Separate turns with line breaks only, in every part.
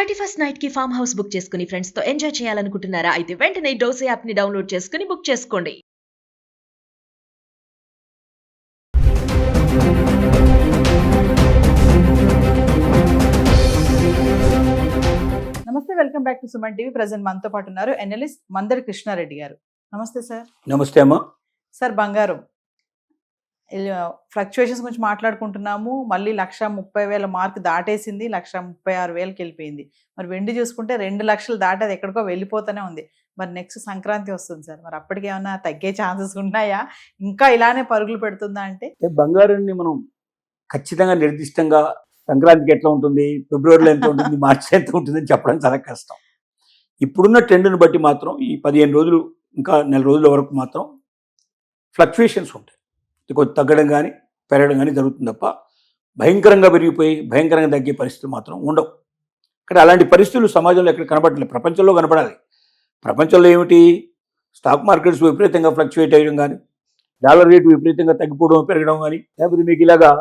31st night కి farm house book చేసుకుని friends తో ఎంజాయ్ చేయాలనుకుంటున్నారా? అయితే వెంటనే డోసే యాప్ ని డౌన్లోడ్ చేసుకుని బుక్ చేసుకోండి.
నమస్తే, welcome back to Suman TV. Present మనతో పాటు ఉన్నారు ఎనలిస్ట్ మందరి కృష్ణారెడ్డి గారు. నమస్తే సార్.
నమస్తే అమ్మా.
సార్, బంగారం ఫ్లక్చుయేషన్స్ గురించి మాట్లాడుకుంటున్నాము. మళ్ళీ 1,30,000 మార్క్ దాటేసింది, 1,36,000కి వెళ్ళిపోయింది. మరి వెండి చూసుకుంటే 2 లక్షలు దాటి అది ఎక్కడికో వెళ్ళిపోతూనే ఉంది. మరి నెక్స్ట్ సంక్రాంతి వస్తుంది సార్, మరి అప్పటికి ఏమన్నా తగ్గే ఛాన్సెస్ ఉన్నాయా? ఇంకా ఇలానే పరుగులు పెడుతుందా? అంటే
బంగారాన్ని మనం ఖచ్చితంగా నిర్దిష్టంగా సంక్రాంతికి ఎట్లా ఉంటుంది, ఫిబ్రవరిలో ఎంత ఉంటుంది, మార్చి ఎంత ఉంటుంది అని చెప్పడం చాలా కష్టం. ఇప్పుడున్న ట్రెండ్ని బట్టి మాత్రం ఈ 15 రోజులు ఇంకా నెల రోజుల వరకు మాత్రం ఫ్లక్చుయేషన్స్ ఉంటాయి. కొంచెం తగ్గడం కానీ పెరగడం కానీ జరుగుతుంది తప్ప భయంకరంగా పెరిగిపోయి భయంకరంగా తగ్గే పరిస్థితులు మాత్రం ఉండవు. ఇక్కడ అలాంటి పరిస్థితులు సమాజంలో ఎక్కడ కనబడలేదు, ప్రపంచంలో కనపడాలి. ప్రపంచంలో ఏమిటి, స్టాక్ మార్కెట్స్ విపరీతంగా ఫ్లక్చుయేట్ అయ్యడం కానీ, డాలర్ రేటు విపరీతంగా తగ్గిపోవడం పెరగడం కానీ, లేకపోతే మీకు ఇలాగా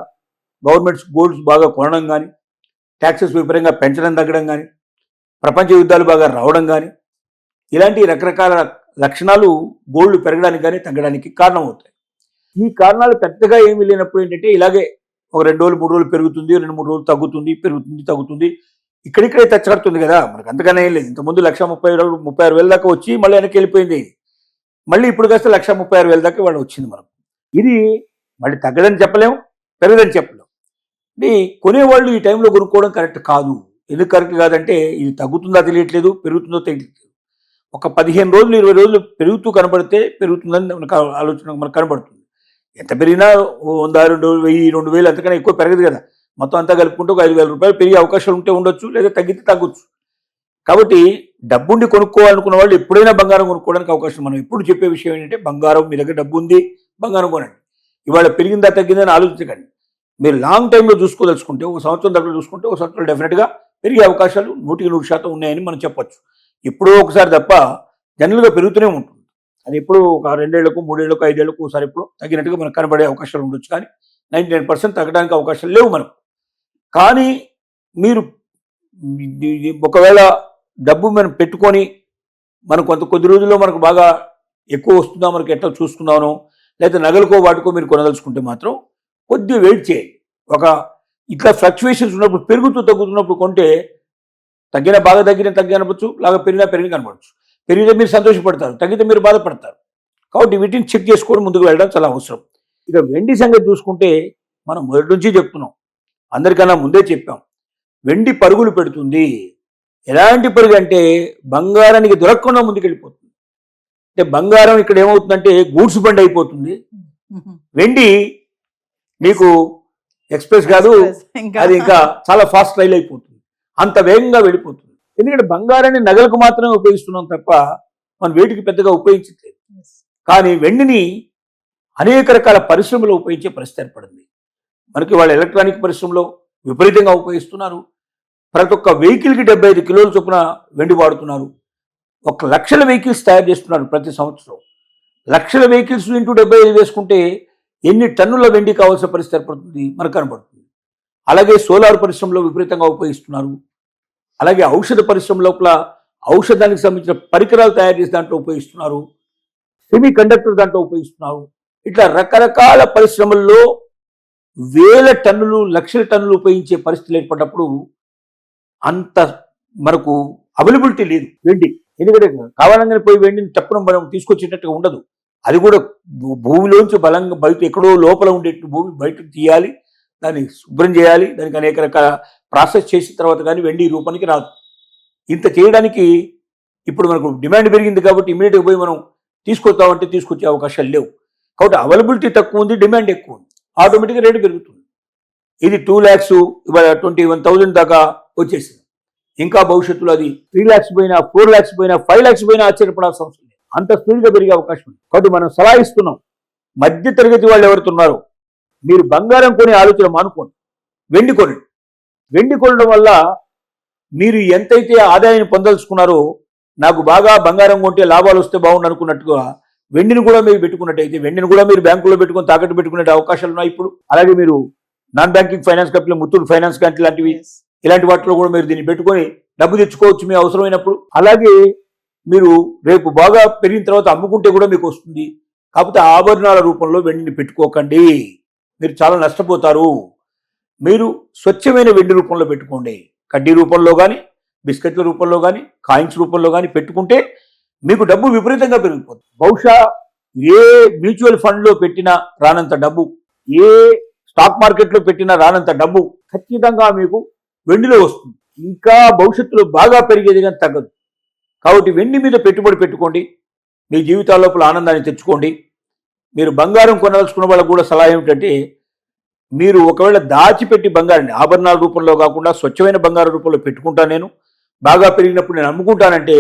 గవర్నమెంట్స్ గోల్డ్స్ బాగా కొనడం కానీ, ట్యాక్సెస్ విపరీతంగా పెంచడం తగ్గడం కానీ, ప్రపంచ యుద్ధాలు బాగా రావడం కానీ, ఇలాంటి రకరకాల లక్షణాలు గోల్డ్ పెరగడానికి కానీ తగ్గడానికి కారణం అవుతాయి. ఈ కారణాలు పెద్దగా ఏమీ లేనప్పుడు ఏంటంటే ఇలాగే ఒక 2 రోజులు 3 రోజులు పెరుగుతుంది, 2-3 రోజులు తగ్గుతుంది, పెరుగుతుంది, తగ్గుతుంది, ఇక్కడిక్కడే తెచ్చడుతుంది కదా. మనకు అంతగానే ఏం లేదు. ఇంతకుముందు 1,36,000 దాకా వచ్చి మళ్ళీ వెనక్కి వెళ్ళిపోయింది. మళ్ళీ ఇప్పుడు కాస్త 1,36,000 దాకా వాడు వచ్చింది. మనం ఇది మళ్ళీ తగ్గదని చెప్పలేము, పెరగదని చెప్పలేము. ఇది కొనేవాళ్ళు ఈ టైంలో కొనుక్కోవడం కరెక్ట్ కాదు. ఎందుకు కరెక్ట్ కాదంటే ఇది తగ్గుతుందా తెలియట్లేదు, పెరుగుతుందో తెలియట్లేదు. ఒక 15 రోజులు 20 రోజులు పెరుగుతూ కనబడితే పెరుగుతుందని మనకు ఆలోచన మనకు కనబడుతుంది. ఎంత పెరిగినా 100, 2,000, 2,000 అంతకన్నా ఎక్కువ పెరగదు కదా. మొత్తం అంతా కలుపుకుంటూ ఒక 5,000 రూపాయలు పెరిగే అవకాశాలు ఉంటే ఉండొచ్చు, లేదా తగ్గితే తగ్గొచ్చు. కాబట్టి డబ్బుండి కొనుక్కోవాలనుకున్న వాళ్ళు ఎప్పుడైనా బంగారం కొనుక్కోవడానికి అవకాశం. మనం ఎప్పుడు చెప్పే విషయం ఏంటంటే బంగారం, మీ దగ్గర డబ్బు ఉంది, బంగారం కొనండి. ఇవాళ పెరిగిందా తగ్గిందని ఆలోచించకండి. మీరు లాంగ్ టైంలో చూసుకోదలుచుకుంటే, ఒక సంవత్సరం దగ్గర చూసుకుంటే, ఒక సంవత్సరం డెఫినెట్గా పెరిగే అవకాశాలు 100% ఉన్నాయని మనం చెప్పొచ్చు. ఎప్పుడో ఒకసారి తప్ప జనరల్గా పెరుగుతూనే ఉంటుంది. అది ఎప్పుడు ఒక 2 ఏళ్లకు 3 ఏళ్లకు 5 ఏళ్లకు ఒకసారి ఎప్పుడు తగ్గినట్టుగా మనకు కనబడే అవకాశాలు ఉండొచ్చు, కానీ 99% తగ్గడానికి అవకాశాలు లేవు మనకు. కానీ మీరు ఒకవేళ డబ్బు మనం పెట్టుకొని మనం కొద్ది రోజుల్లో మనకు బాగా ఎక్కువ వస్తుందా, మనకు ఎట్లా చూసుకుందామనో, లేదా నగలకో వాటికో మీరు కొనదలుచుకుంటే మాత్రం కొద్దిగా వెయిట్ చేయండి. ఇట్లా ఫ్లక్చుయేషన్స్ ఉన్నప్పుడు, పెరుగుతూ తగ్గుతున్నప్పుడు కొంటే బాగా తగ్గిన కనపడచ్చు, లాగా పెరిగిన కనపడచ్చు. పెరిగితే మీరు సంతోషపడతారు, తగ్గితే మీరు బాధపడతారు. కాబట్టి వీటిని చెక్ చేసుకొని ముందుకు వెళ్ళడం చాలా అవసరం. ఇక వెండి సంగతి చూసుకుంటే మనం మొదటి నుంచి చెప్తున్నాం, అందరికన్నా ముందే చెప్పాం, వెండి పరుగులు పెడుతుంది. ఎలాంటి పరుగు అంటే బంగారానికి దొరకకుండా ముందుకెళ్ళిపోతుంది. అంటే బంగారం ఇక్కడ ఏమవుతుందంటే గూడ్స్ బండి అయిపోతుంది, వెండి మీకు ఎక్స్ప్రెస్ కాదు, అది ఇంకా చాలా ఫాస్ట్ రైల్ అయిపోతుంది, అంత వేగంగా వెళ్ళిపోతుంది. ఎందుకంటే బంగారాన్ని నగలకు మాత్రమే ఉపయోగిస్తున్నాం తప్ప మనం వేటికి పెద్దగా ఉపయోగించట్లేదు. కానీ వెండిని అనేక రకాల పరిశ్రమలో ఉపయోగించే పరిస్థితి ఏర్పడింది. మనకి వాళ్ళ ఎలక్ట్రానిక్ పరిశ్రమలో విపరీతంగా ఉపయోగిస్తున్నారు. ప్రతి ఒక్క వెహికల్కి 75 కిలోల చొప్పున వెండి వాడుతున్నారు. 1 లక్షల వెహికల్స్ తయారు చేస్తున్నారు ప్రతి సంవత్సరం. లక్షల వెహికల్స్ ఇంటూ 75 వేసుకుంటే ఎన్ని టన్నుల వెండి కావాల్సిన పరిస్థితి ఏర్పడుతుంది మనకు కనబడుతుంది. అలాగే సోలార్ పరిశ్రమలో విపరీతంగా ఉపయోగిస్తున్నారు. అలాగే ఔషధ పరిశ్రమ లోపల ఔషధానికి సంబంధించిన పరికరాలు తయారు చేసే దాంట్లో ఉపయోగిస్తున్నారు. సెమీ కండక్టర్ దాంట్లో ఉపయోగిస్తున్నారు. ఇట్లా రకరకాల పరిశ్రమల్లో వేల టన్నులు, లక్షల టన్నులు ఉపయోగించే పరిస్థితులు ఏర్పడినప్పుడు అంత మనకు అవైలబిలిటీ లేదు వెండి. ఎందుకంటే కావాలంగానే పోయి వెండిని తప్పడం మనం తీసుకొచ్చేటట్టుగా ఉండదు. అది కూడా భూమిలోంచి బలంగా బయట ఎక్కడో లోపల ఉండేట్టు భూమి బయటకు తీయాలి, దాన్ని శుభ్రం చేయాలి, దానికి అనేక రకాల ప్రాసెస్ చేసిన తర్వాత కానీ వెండి రూపానికి రాదు. ఇంత చేయడానికి ఇప్పుడు మనకు డిమాండ్ పెరిగింది కాబట్టి ఇమీడియట్గా పోయి మనం తీసుకొస్తామంటే తీసుకొచ్చే అవకాశాలు లేవు. కాబట్టి అవైలబిలిటీ తక్కువ ఉంది, డిమాండ్ ఎక్కువ ఉంది, ఆటోమేటిక్గా రేటు పెరుగుతుంది. ఇది 2 lakhs ఇవాళ 21,000 దాకా వచ్చేసింది. ఇంకా భవిష్యత్తులో అది 3 lakhs పోయినా, 4 lakhs పోయినా, 5 lakhs పోయినా ఆశ్చర్యపడాల్సిన అవసరం లేదు. అంత స్పీడ్గా పెరిగే అవకాశం ఉంది. కాబట్టి మనం సలహా ఇస్తున్నాం, మధ్య తరగతి వాళ్ళు ఎవరుతున్నారో మీరు బంగారం కొనే ఆలోచన మానుకోండి, వెండి కొనండి. వెండి కొనడం వల్ల మీరు ఎంతైతే ఆదాయాన్ని పొందలుచుకున్నారో, నాకు బాగా బంగారం కొంటే లాభాలు వస్తే బాగుండు అనుకున్నట్టుగా వెండిని కూడా మీరు పెట్టుకున్నట్టయితే, వెండిని కూడా మీరు బ్యాంకులో పెట్టుకొని తాకట్టు పెట్టుకునే అవకాశాలు ఉన్నాయి ఇప్పుడు. అలాగే మీరు non banking finance company, Muthoot finance company లాంటివి, ఇలాంటి వాటిలో కూడా మీరు దీన్ని పెట్టుకొని డబ్బు తెచ్చుకోవచ్చు మీ అవసరమైనప్పుడు. అలాగే మీరు రేపు బాగా పెరిగిన తర్వాత అమ్ముకుంటే కూడా మీకు వస్తుంది. కాకపోతే ఆభరణాల రూపంలో వెండిని పెట్టుకోకండి, మీరు చాలా నష్టపోతారు. మీరు స్వచ్ఛమైన వెండి రూపంలో పెట్టుకోండి. కడ్డీ రూపంలో కానీ, బిస్కెట్ల రూపంలో కానీ, కాయిన్స్ రూపంలో కానీ పెట్టుకుంటే మీకు డబ్బు విపరీతంగా పెరిగిపోతుంది. బహుశా ఏ మ్యూచువల్ ఫండ్లో పెట్టినా రానంత డబ్బు, ఏ స్టాక్ మార్కెట్లో పెట్టినా రానంత డబ్బు ఖచ్చితంగా మీకు వెండిలో వస్తుంది. ఇంకా భవిష్యత్తులో బాగా పెరిగేది కానీ తగ్గదు. కాబట్టి వెండి మీద పెట్టుబడి పెట్టుకోండి, మీ జీవితాల లోపల ఆనందాన్ని తెచ్చుకోండి. మీరు బంగారం కొనదలుచుకున్న వాళ్ళకు కూడా సలహా ఏమిటంటే, మీరు ఒకవేళ దాచిపెట్టి బంగారాన్ని ఆభరణాల రూపంలో కాకుండా స్వచ్ఛమైన బంగారం రూపంలో పెట్టుకుంటాను, నేను బాగా పెరిగినప్పుడు నేను అమ్ముకుంటానంటే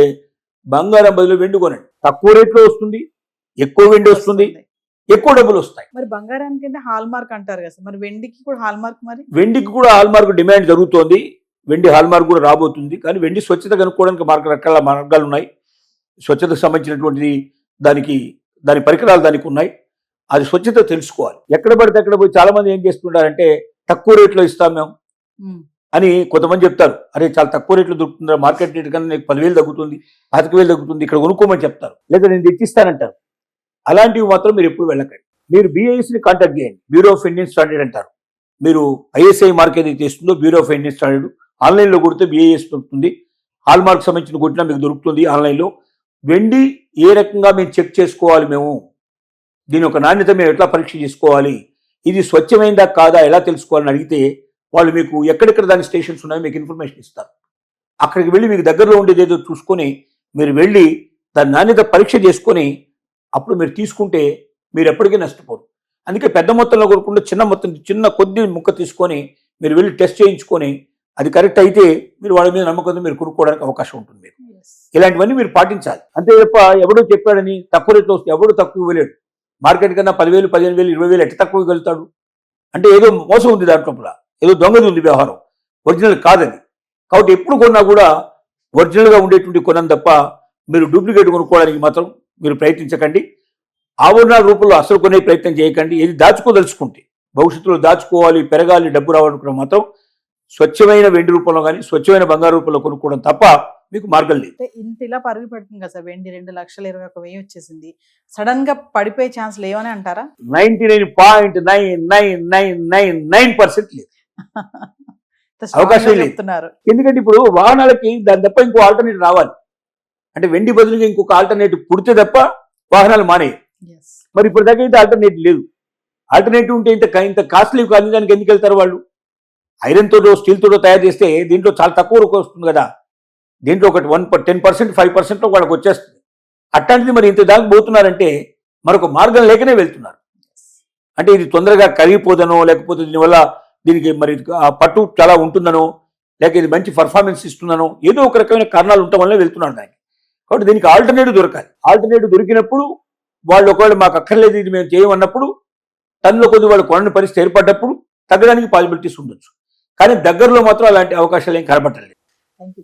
బంగారం బదులు వెండి కొనండి. తక్కువ రేట్లో వస్తుంది, ఎక్కువ వెండి వస్తుంది, ఎక్కువ డబ్బులు వస్తాయి.
మరి బంగారానికి అంటే హాల్ మార్క్ అంటారు కదా సార్, మరి వెండికి కూడా హాల్ మార్క్, మరి
వెండికి కూడా హాల్ మార్క్ డిమాండ్ జరుగుతోంది. వెండి హాల్ మార్క్ కూడా రాబోతుంది. కానీ వెండి స్వచ్ఛత కనుక్కోవడానికి రకాల మార్గాలు ఉన్నాయి. స్వచ్ఛతకు సంబంధించినటువంటిది దాని పరికరాలు దానికి ఉన్నాయి. అది స్వచ్ఛత తెలుసుకోవాలి. ఎక్కడ పడితే అక్కడ పోయి చాలా మంది ఏం చేస్తుంటారంటే తక్కువ రేట్లో ఇస్తాం మేము అని కొంతమంది చెప్తారు. అరే చాలా తక్కువ రేట్లో దొరుకుతుంది, మార్కెట్ రేట్ కన్నా నీకు 10,000 తగ్గుతుంది, 25,000 తగ్గుతుంది, ఇక్కడ కొనుక్కోమని చెప్తారు, లేదా నేను తెచ్చిస్తానంటారు. అలాంటివి మాత్రం మీరు ఎప్పుడు వెళ్ళకండి. మీరు BISని కాంటాక్ట్ చేయండి. బ్యూరో ఆఫ్ ఇండియన్ స్టాండర్డ్ అంటారు. మీరు ISI మార్క్ ఏదైతే చేస్తుందో బ్యూరో ఆఫ్ ఇండియన్ స్టాండర్డ్, ఆన్లైన్లో కొడితే BIS దొరుకుతుంది. హాల్ మార్క్ సంబంధించిన కొట్టినా మీకు దొరుకుతుంది ఆన్లైన్లో. వెండి ఏ రకంగా మేము చెక్ చేసుకోవాలి, మేము దీని ఒక నాణ్యత మేము ఎట్లా పరీక్ష చేసుకోవాలి, ఇది స్వచ్ఛమైందా కాదా ఎలా తెలుసుకోవాలని అడిగితే వాళ్ళు మీకు ఎక్కడెక్కడ దాని స్టేషన్స్ ఉన్నాయో మీకు ఇన్ఫర్మేషన్ ఇస్తారు. అక్కడికి వెళ్ళి మీకు దగ్గరలో ఉండేది ఏదో చూసుకొని మీరు వెళ్ళి దాని నాణ్యత పరీక్ష చేసుకొని అప్పుడు మీరు తీసుకుంటే మీరు ఎప్పటికీ నష్టపోరు. అందుకే పెద్ద మొత్తంలో కొనుక్కుంటే చిన్న కొద్ది ముక్క తీసుకొని మీరు వెళ్ళి టెస్ట్ చేయించుకొని అది కరెక్ట్ అయితే మీరు వాళ్ళ మీద నమ్మకంతో మీరు కొనుక్కోవడానికి అవకాశం ఉంటుంది. మీకు ఇలాంటివన్నీ మీరు పాటించాలి. అంతే తప్ప ఎవడో చెప్పాడని తక్కువ రేట్లో వస్తే ఎవడు తక్కువ ఇవ్వలేడు. మార్కెట్ కన్నా 10,000, 15,000, 20,000 ఎట్లా తక్కువ వెళ్తాడు అంటే ఏదో మోసం ఉంది దాంట్లో, ఏదో దొంగది ఉంది వ్యవహారం, ఒరిజినల్ కాదని. కాబట్టి ఎప్పుడు కొన్నా కూడా ఒరిజినల్గా ఉండేటువంటి కొనం తప్ప మీరు డూప్లికేట్ కొనుక్కోవడానికి మాత్రం మీరు ప్రయత్నించకండి. ఆభరణాల రూపంలో అసలు కొనే ప్రయత్నం చేయకండి. ఏది దాచుకోదలుచుకుంటే భవిష్యత్తులో దాచుకోవాలి, పెరగాలి, డబ్బు రావాలనుకున్న మాత్రం స్వచ్ఛమైన వెండి రూపంలో కానీ స్వచ్ఛమైన బంగారు రూపంలో కొనుక్కోవడం తప్ప మీకు మార్గం లేదు.
ఇంత ఇలా పరుగు పెడుతుంది కదా సార్, వెండి 2,21,000 వచ్చేసింది, సడన్ గా పడిపోయే ఛాన్స్ లేవని అంటారా?
99.9999% లేదు, అవకాశం లేదు. ఎందుకంటే ఇప్పుడు వాహనాలకి దాని తప్ప ఇంకో ఆల్టర్నేటివ్ రావాలి. అంటే వెండి బదులుగా ఇంకొక ఆల్టర్నేటివ్ పుడితే తప్ప వాహనాలు మానేవి. మరి ఇప్పుడు దాకా అయితే ఆల్టర్నేటివ్ లేదు. ఆల్టర్నేటివ్ ఉంటే ఇంత కాస్ట్లీ కానీ దానికి ఎందుకు వెళ్తారు వాళ్ళు? ఐరన్ తోటో స్టీల్ తోటో తయారు చేస్తే దీంట్లో చాలా తక్కువ వస్తుంది కదా, దీంట్లో ఒకటి 10%, 5% వాళ్ళకి వచ్చేస్తుంది. అట్లాంటిది మరి ఇంత దాకా పోతున్నారంటే మరొక మార్గం లేకనే వెళ్తున్నారు. అంటే ఇది తొందరగా కరిగిపోదనో, లేకపోతే దీనివల్ల దీనికి మరి పట్టు చాలా ఉంటుందనో, లేక ఇది మంచి పర్ఫార్మెన్స్ ఇస్తుందనో, ఏదో ఒక రకమైన కారణాలు ఉండటం వల్ల వెళ్తున్నారు దానికి. కాబట్టి దీనికి ఆల్టర్నేటివ్ దొరకాలి. ఆల్టర్నేటివ్ దొరికినప్పుడు వాళ్ళు ఒకవేళ మాకు అక్కర్లేదు ఇది మేము చేయమన్నప్పుడు తనలో కొద్ది వాళ్ళు కొనని పరిస్థితి ఏర్పడ్డప్పుడు తగ్గడానికి పాసిబిలిటీస్ ఉండొచ్చు. కానీ దగ్గరలో మాత్రం అలాంటి అవకాశాలు ఏం కనబడలేదు.
Thank you.